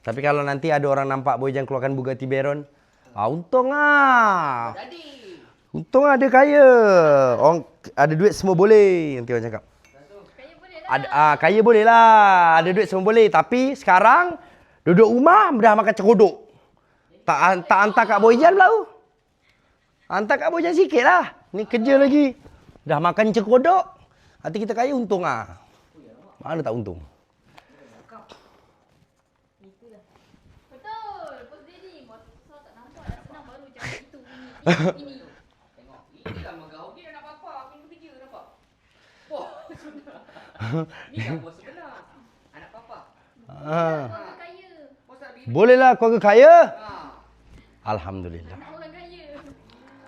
Tapi kalau nanti ada orang nampak Boy Jan keluarkan Bugatti Veyron, untung ah. Untung ada kaya. Orang ada duit semua boleh, nanti orang cakap. Kaya boleh lah. Kaya boleh lah. Ada duit semua boleh. Tapi sekarang duduk rumah dah makan cekodok. Tak hantar kat Boy Jan pula tu. Hantar kat Boy Jan sikit lah. Ni kerja lagi. Dah makan cekodok. Nanti kita kaya untung ah. Mana tak untung? Betul. Bos Daddy. Masa tak nampak dah senang baru macam itu. Ini. Tengok. Ini kan megah. Okey anak papa. Aku yang kerja nampak. Wah, sudah. Ni kan bos sebenar. Anak papa. Keluarga kaya. Bos tak pergi. Bolehlah keluarga kaya. Ha. Alhamdulillah. Anak orang kaya.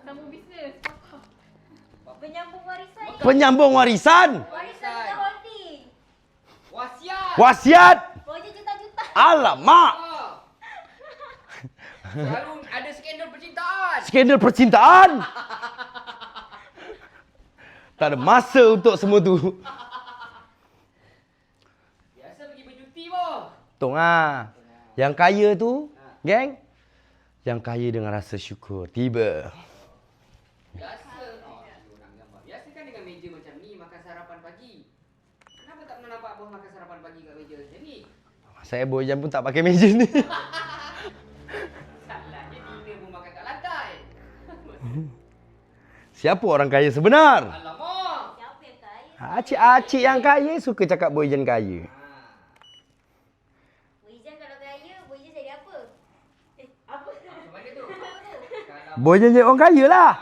Sambung bisnes. Penyambung warisan. Penyambung warisan. Warisan kita holding. Wasiat. Wasiat. Projek juta-juta. Alamak. Ha. Selalu ada skandal percintaan. Skandal percintaan. Tak ada masa untuk semua tu. Biasa pergi bercuti bos. Untung ah. Yang kaya tu, geng. Yang kaya dengan rasa syukur. Tiba. Biasa. Oh, orang gambar. Biasa kan dengan meja macam ni makan sarapan pagi. Kenapa tak pernah nampak bos makan sarapan pagi kat meja macam ni? Saya Boy Jan pun tak pakai meja ni. Salahnya dinner pun makan kat lantai. Siapa orang kaya sebenar? Alamak. Siapa yang kaya? Acik-acik yang kaya suka cakap Boy Jan kaya. Boy Jan kalau kaya, Boy Jan jadi apa? Apa? Macam mana tu? Boy Jan jadi orang kaya lah.